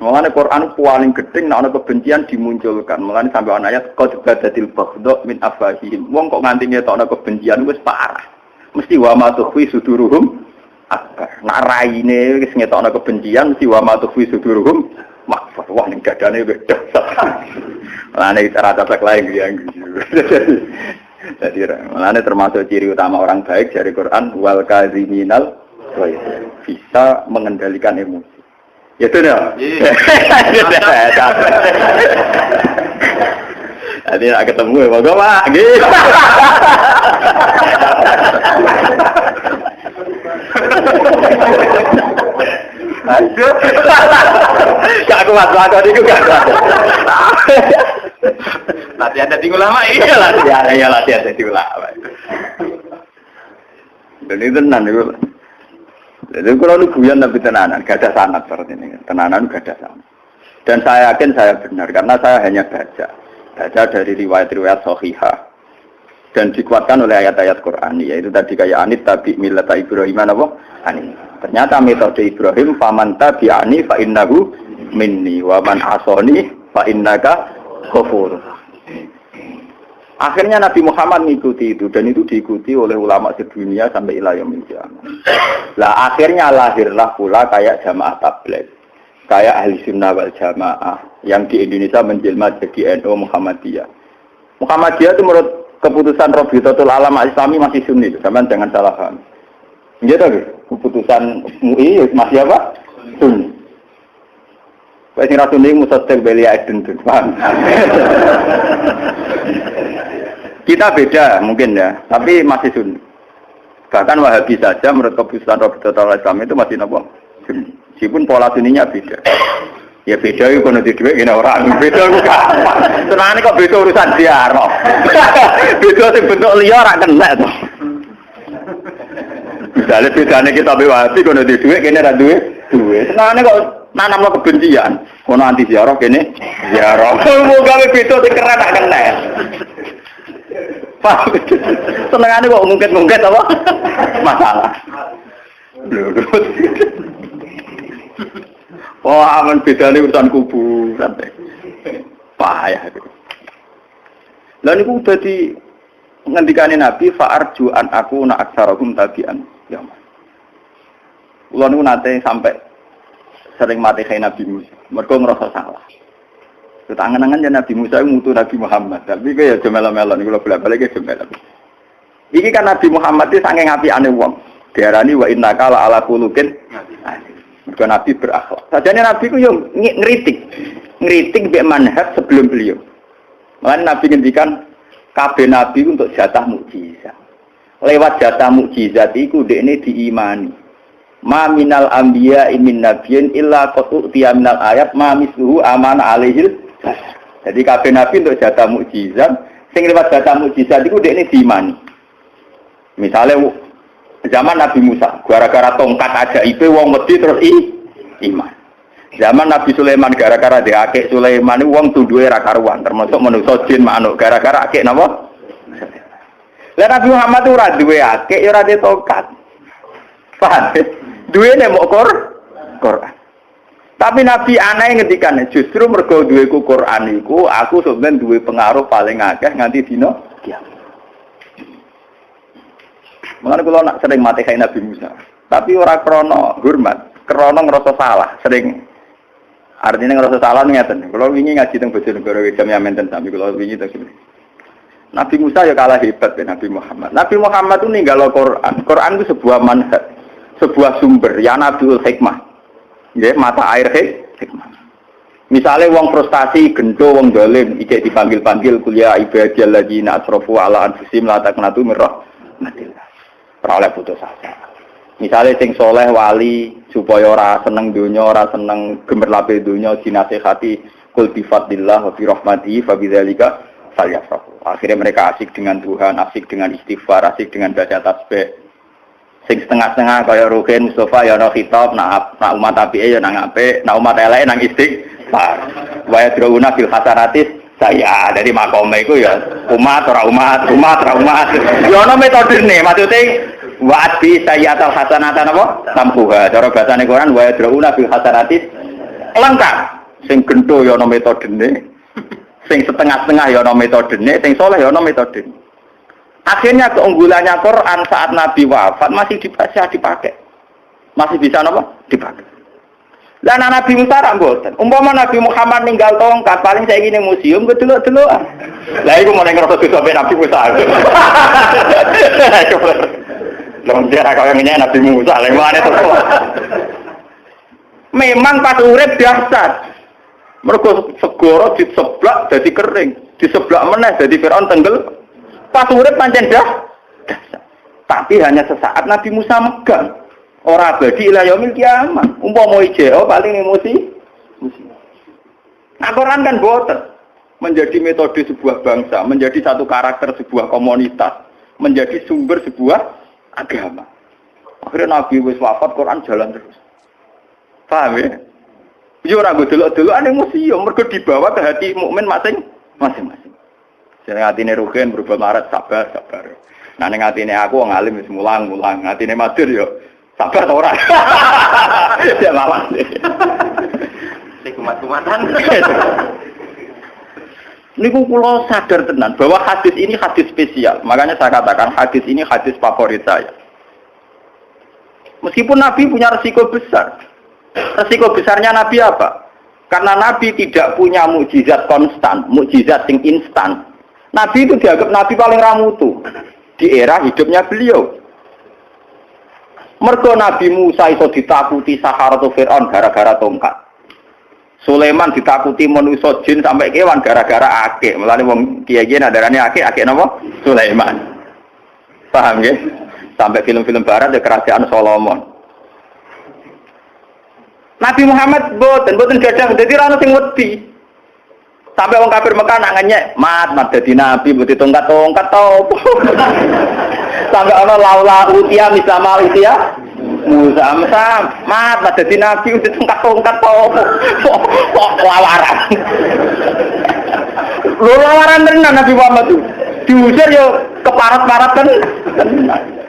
Mulane Quran paling gedeng nek ana kebencian dimunculkan. Mulane sampai ana ayat qad badatil baghdha min afahihim. Wong kok nganti ngetokno kebencian wis parah. Mesti wa ma tukhfi suduruhum akbar. Nek raine wis ngetokno kebencian mesti wa ma tukhfi suduruhum makfar. Wah ning dadane beda. Mulane cara cocok lain yang. Jadi mulane termasuk ciri utama orang baik dari Quran wal kaziminal bisa mengendalikan emosi. Ya itu dah. Jadi nak ketemu ya, bagus pak. Aduh, gak kuat lakon itu gak kuat. Latihan jadi ulama iya latihan jadi ulama. Dan itu tenan itu. Jadi kalau lu guyon tapi tenanan, gak ada sanad seperti ini. Tenanan gak ada sanad. Dan saya yakin saya benar karena saya hanya baca dari riwayat-riwayat shahihah dan dikuatkan oleh ayat-ayat Quran. Yaitu tadi kayak anit tabi millata Ibrahim apa? Anit. Ternyata metode Ibrahim faman tabi'ani fa innahu minni wa man asani fa innaka ghafur. Akhirnya Nabi Muhammad mengikuti itu dan itu diikuti oleh ulama sedunia sampai ila yaumil qiyamah. Lah akhirnya lahirlah pula kayak jamaah tabligh, kayak ahli sunnah wal jamaah yang di Indonesia menjelma jadi NU Muhammadiyah. Muhammadiyah itu menurut keputusan Rabitatul Alam Islami masih Sunni, sampean jangan salah paham. Gitu keputusan MUI masih apa? Sunni. Wes sing ra Sunni musaddiq belia eden tuh, paham? Kita beda mungkin ya, tapi masih Sunni. Bahkan Wahabi saja menurut keputusan Rabitatul Islam itu masih nopo Sunni. Meskipun pola Sunninya beda. Ya beda itu kono dhewe kene orang. Beda ku gampang. Senane kok beda urusan ziarah. Beda sing bentuk liya ora kena to. Misale bedane kita Wahabi kono dhewe kene ra duwe. Senane kok nanamno kebencian. Kono anti ziarah kene ziarah. Moga beda sing keren ra kena. Pak, senengane kok ngungkit-ngungkit apa? Masalah. Lurus. Wah, aman bedane urusan kuburan. Payah itu. Lah niku dadi ngendikane Nabi fa'arju an aku na aksarahum tabi'an. Ya. Kula niku nate sampai sering mati kaya Nabi Musa. Mergo ngerasa salah. Ketangan-tangan ya Nabi Musa mutu Nabi Muhammad. Tapi ya jemela-mela niku bolak-balik jemela. Iki kan Nabi Muhammad iki saking apiane wong. Diarani wa innaka la ala khuluqin. Mergo Nabi berakhlak. Sajane Nabi ku yo ngritik mbek manhaj sebelum beliau. Mulane Nabi ngendikan kabeh nabi untuk jatah mukjizat. Lewat jatah mukjizat iku dekne diimani. Ma minal anbiya min nabiyyin illa qad utiya minal ayat ma misluhu amana alaihil. Jadi kabeh nabi untuk jatah mukjizat, sing lewat jatah mukjizat iku dekne diimani. Misale zaman Nabi Musa, gara-gara tongkat ajaib wong wedi terus iman. Zaman Nabi Sulaiman gara-gara diakek Sulaiman wong tunduke ra karuan, termasuk manusa jin manuk gara-gara akek napa? Lah Nabi Muhammad ora duwe akek ya ora duwe tongkat. Paham? Duwene mok Quran. Tapi Nabi aneh ngendikan justru mergo duweku Quran iku aku sampeyan duwe pengaruh paling akeh nganti dina kiamat. Mulane kula nak sering mati kaya Nabi Musa. Tapi ora krana hormat, krana ngrasa salah, sering. Artinya ngrasa salah ngeten. Kula wingi ngaji teng Bojonegoro jam ya menten sami kula wingi teng kene. Nabi Musa ya kalah hebat ya Nabi Muhammad. Nabi Muhammad itu ninggalo Quran. Quran itu sebuah manhaj, sebuah sumber ya Nabiul Hikmah. Nggih, mata air hikmah. Misalnya wong frustasi, gento, wong dolim, ijek dipanggil-panggil kuliah ibadiyal ladzina asrafu ala anfusihim la taqnatu min rahmatillah. Ora oleh putus asa. Misalnya sing soleh wali supaya ora seneng dunya, ora seneng gemerlape dunya dinasihati kul bi fadlillah wa bi rahmatihi fa bidzalika falyafrahu. Akhirnya mereka asik dengan Tuhan, asik dengan istighfar, asik dengan baca tasbih. Sing setengah-setengah kaya Rukin Mustafa ya ana khitab, nak umat apike ya nang apik, nak umat eleke nang istighfar. Wa yadruna fil hasanatis saya dari makome iku ya umat ora umat. Ya ana metodene, maksude wa bi sayyatul hasanatan apa? Tampuha. Cara basane Quran wa yadruna fil hasanatis lengkap. Sing gendho ya ana metodene. Sing setengah-setengah ya ana metodene, sing saleh ya ana metodene. Akhirnya keunggulannya Quran saat Nabi wafat masih bisa dipakai. Masih bisa apa? Dipakai. Lah Nabi Musa ra mboten. Umpama Nabi Muhammad ninggal tongkat paling saya gini museum kedelok-delokan. Lah iku mau ngrasa sampe Nabi Musa. Lha dia kaya ngene Nabi Musa, lha mana terus. Memang pas urip dahsyat. Mergo segara diseblak dadi kering, diseblak meneh dadi Firaun tenggel. Pas urip pancen dah. Tapi hanya sesaat Nabi Musa megang. Ora abadi ila yaumil kiamat. Umpama ijeo paling emosi. Nah, Quran kan boten. Menjadi metode sebuah bangsa, menjadi satu karakter sebuah komunitas, menjadi sumber sebuah agama. Akhirnya Nabi wis wafat, Quran jalan terus. Paham ya? Yo ora delok-delokan ning museum, mergo dibawa ke hati mukmin masing-masing. Jeneng atine Rugen berubah marat sabar. Nah ning atine aku wong alim wis mulang. Atine madur yo sabar ta ora? Ya lawan. Sing kumat-kumatan. Niku kula sadar tenan bahwa hadis ini hadis spesial. Makanya saya katakan hadis ini hadis favorit saya. Meskipun Nabi punya resiko besar. Resiko besarnya Nabi apa? Karena Nabi tidak punya mukjizat konstan, mukjizat sing instan. Nabi itu dianggap Nabi paling ramutu di era hidupnya beliau. Mergo Nabi Musa iso ditakuti Saharatu Fir'aun gara-gara tongkat. Sulaiman ditakuti manusia jin sampai kewan gara-gara akik. Mulane wong kiai-kiai nadarane akik napa? Sulaiman. Paham ya? Sampai film-film barat ya kerajaan Solomon. Nabi Muhammad boten gadang dadi ra ono sing wedi. Sampai orang kafir Mekah nak ngenyek, mat dadi nabi, butuh tongkat tau. Sampai orang laula utia misalnya utia, Musa mat dadi nabi, butuh tongkat tau. Kok lawaran? Lawaran tenan Nabi Muhammad itu. Diusir yo keparat-parat kan,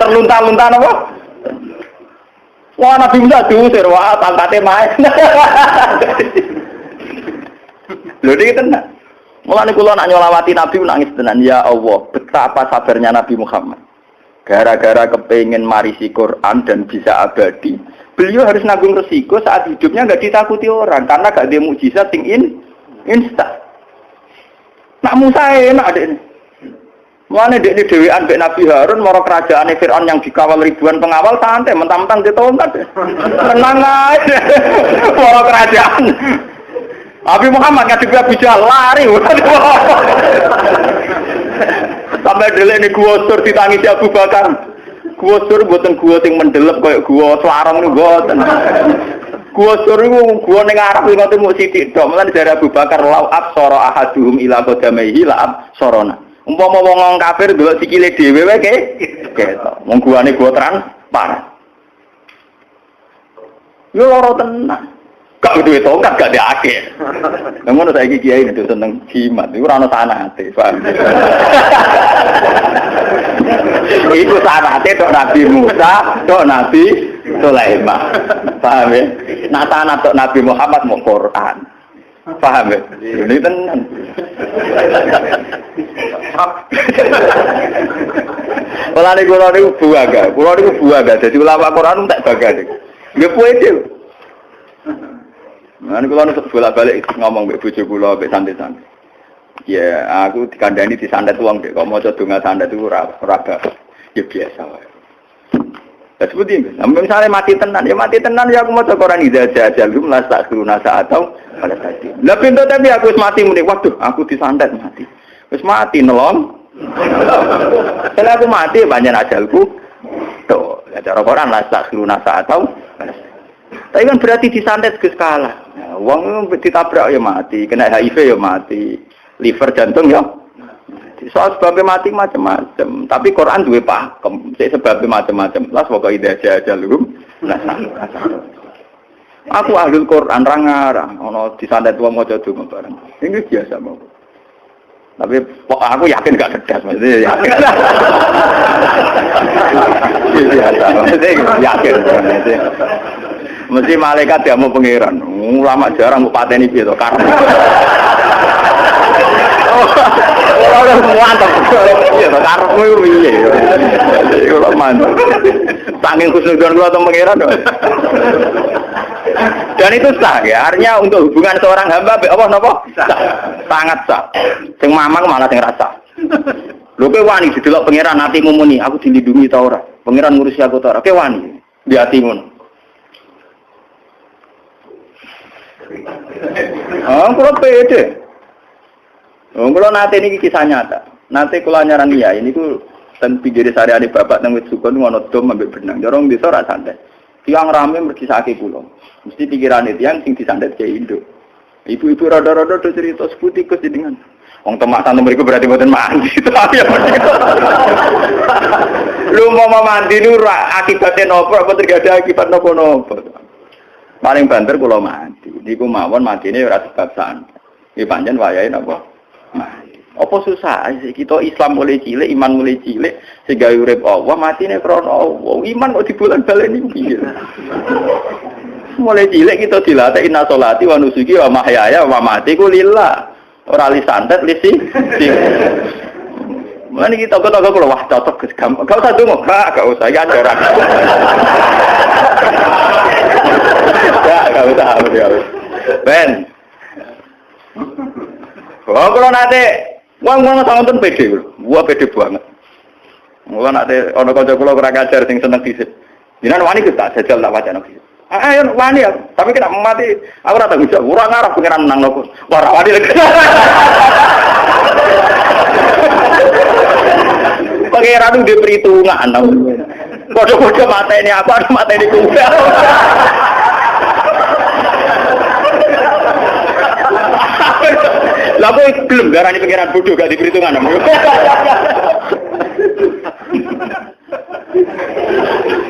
terlunta-lunta apa? Wah Nabi Musa diusir, wah tangkate main. Lho iki tenan. Mulane kula nak nyolawati Nabi nangis tenan. Ya Allah, betapa sabarnya Nabi Muhammad. Gara-gara kepengin marisi Quran dan bisa abadi, beliau harus nanggung resiko saat hidupnya enggak ditakuti orang karena enggak ada mukjizat sing instan. Nak Musa enak adek ini. Mulane dekne dhewean mbek Nabi Harun maro kerajaane Firaun yang dikawal ribuan pengawal santai mentang-mentang ditongkat. Tenang ae. Maro kerajaan. Nabi Muhammad ngadepi Abu Jahal lari. Sampai dhewe niku gua sur ditangisi Abu Bakar. Gua sur mboten gua sing mendelep koyo gua slarong niku mboten. Gua sur niku gua ning arep ngoten mung sithik tok. Mulane dari Abu Bakar lau absara ahaduhum ila qadamaihi la absarona. Umpama wong kafir delok sikile dhewe wae ketok. Wong guane gua transparan. Yo lara tenan. Gak duwe tongkat gak diake. Lah ngono saiki kiai itu seneng jimat, iku ora ono sanate, paham. Iku sanate tok Nabi Musa, tok Nabi Sulaiman. Paham ya? Nah sanate tok Nabi Muhammad mau Quran. Paham ya? Ini tenan. Kula niku buaga, dadi ulama Quran tak baga niku. Nggih puede. Nah, kalau nusuk bolak-balik ngomong mbek bojo kula mbek santai-santai. Ya, aku dikandani disantet wong dek. Kok maca donga santet itu ora ya biasa wae. Seperti itu. Misalnya mati tenan ya aku mau Quran idza-jalum la takhiruna sa'atau pada tadi. Lah pintu tapi aku wis mati muni, waduh, aku disantet mati. Wis mati nolong. Setelah aku mati banyak ajalku. Tuh, cara Quran la takhiruna sa'atau. Tapi kan berarti disantet Gus kalah. Wong ditabrak ya mati, kena HIV ya mati, liver jantung ya. Soal sebabnya mati macam-macam, tapi Quran duwe pakem, sebabnya macam-macam. Lah pokoke ida aja lho. Aku ahlul Quran ra ngarang, ono disantet wong maca donga bareng. Ini biasa mau. Tapi aku yakin gak cerdas maksudnya yakin. Biasa, yakin. Mesti malaikat dia mau pangeran. Ulama jarang pateni piye to karep. Ora mantap. Ya karepmu iku piye. Iku mantap. Saking khusnudon kula teng pangeran. Dan itu sah ya, artinya untuk hubungan seorang hamba Allah napa? Sangat sah. Sing mamang malah sing rasa. Lho kowe wani didelok pangeran atimu muni, aku dilindungi ta ora? Pangeran ngurusi aku ta ora? Kowe wani di atimu. Kalau pede. Kalau nanti ini kisah nyata. Nanti kalau nyaran ya ini ku ten pinggir sehari-hari bapak nang wit sukun ngono dom ambek benang. Jorong bisa ora santai. Tiang rame merkisake kula. Mesti pikirane tiang sing disandet ke Indo. Ibu-ibu rada-rada do cerita seputi kus jenengan. Wong temak santen mriku berarti mboten mandi. Tapi ya. Lu mau mandi nu akibatnya nopo apa terjadi akibat nopo-nopo. Paling banter kula mati. Niku mawon matine ora sebab santet. Iki pancen wayahe napa? Mati. Apa susah kita Islam mulai cilik, iman mulai cilik sehingga urip Allah matine krana Allah. Iman kok dibulan-baleni piye? Mulai cilik kita dilatih inna sholati wa nusuki wa mahyaya wa mamati ku lillah. Ora li santet li sih. Mulane kita kok kula wah cocok Gus gampang. Gak usah dongo, gak usah ya ajaran. Gak usah ya. Ben. Oh, kalau nanti wong santen pede lho. Gua pede banget. Mula nanti ana kanca kula ora ngajar sing seneng dhisik. Jenengan wani ku tak jajal tak wacana dhisik. Ayo wani ya, tapi kena mati aku ora tanggung jawab. Ora ngarep pengiran menang nopo. Ora wani lagi. Pengiran itu diperhitungan. Bodoh-bodoh mateni aku ada mateni kuda. Lah kok gelem darani pengiran bodoh gak diperhitungan.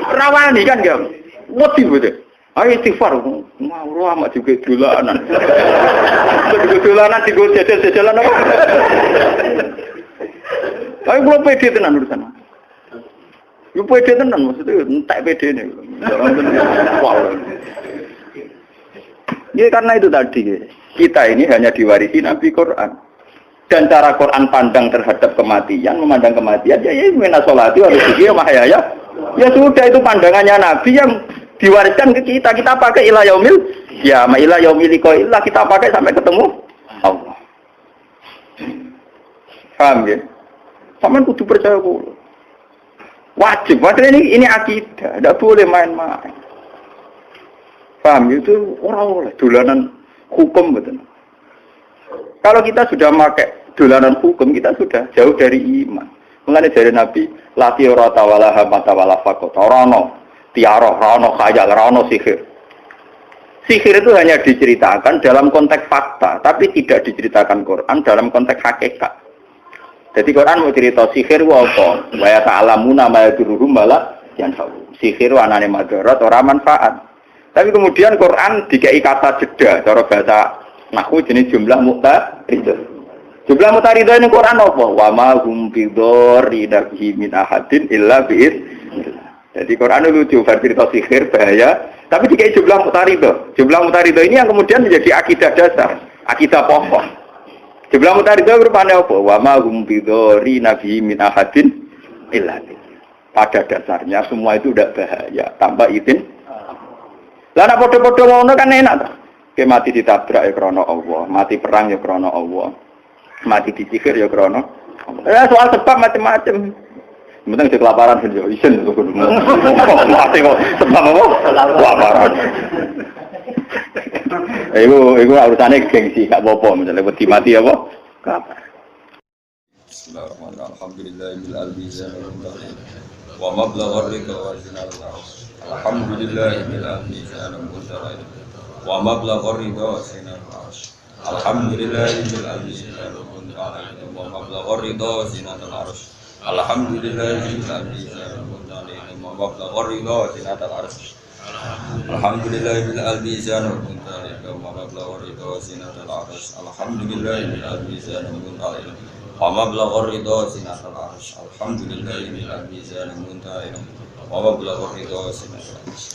Rawani kan gak? Wedi betul. Ayo istighfar, mau amat juga dolanan. Dolanan digo jajal-jajalan apa? Ayo belum pede tenan urusan. Yo pede tenan maksudnya entek pedene. Wow. Ya karena itu tadi kita ini hanya diwarisi Nabi Quran. Dan cara Quran pandang terhadap kematian, memandang kematian ya inna sholati wa nusuki wa mahyaya. Ya sudah itu pandangannya Nabi yang diwariskan ke kita. Kita pakai ila yaumil ya ma ila yaumil liqa'illah kita pakai sampai ketemu Allah. Paham ya? Sampeyan kudu percaya kula. Wajib ini akidah, tidak boleh main-main. Paham itu orang oleh dolanan hukum betul. Kalau kita sudah pakai dolanan hukum, kita sudah jauh dari iman. Mengenai dari Nabi, lati ora tawala hamata wala faqat. Orono tiara, orono khayal, orono sihir. Sihir itu hanya diceritakan dalam konteks fakta, tapi tidak diceritakan Quran dalam konteks hakikat. Jadi Quran mau cerita sihir apa? Wa ya ta'lamuna ma yadurruhum wala yanfa'u. Sihir anane madarat ora manfaat. Tapi kemudian Quran dikai kata jeda, cara bahasa nahwu jenis jumlah muqtaridah. Jumlah muqtaridah ini Quran apa? Wa ma hum bidorri nabihi min ahadin illa bi'id. Jadi Quran itu lucu, cerita sihir bahaya, tapi dikai jumlah muqtaridah. Jumlah muqtaridah ini yang kemudian menjadi akidah dasar, akidah pokok. Jumlah muqtaridah berpandang apa? Wa ma hum bidorri nabihi min ahadin illa bi'id. Pada dasarnya semua itu tidak bahaya, tanpa izin. Lah nek padha-padha ngono kan enak ta. Ke mati ditabrak ya krana Allah, mati perang ya krana Allah. Mati disihir ya krana Allah. Ya soal sebab macam-macam. Penting di kelaparan yo isin kok. Mati kok sebab apa? Kelaparan. Iku urusane gengsi gak apa-apa misalnya wedi mati apa? Kelaparan. Bismillahirrahmanirrahim. Alhamdulillahil azizan wa mablagha ridha wa zinal arsh. Alhamdulillahil azizan wa mablagha ridha wa zinal arsh. Alhamdulillahil azizan wa mablagha ridha wa zinal arsh. Alhamdulillahil azizan wa mablagha ridha wa zinal arsh. Alhamdulillahil azizan wa mablagha ridha wa zinal arsh. Alhamdulillahil azizan wa mablagha ridha sinatal arsh. Alhamdulillahil azizan wa mablagha ridha sinatal arsh.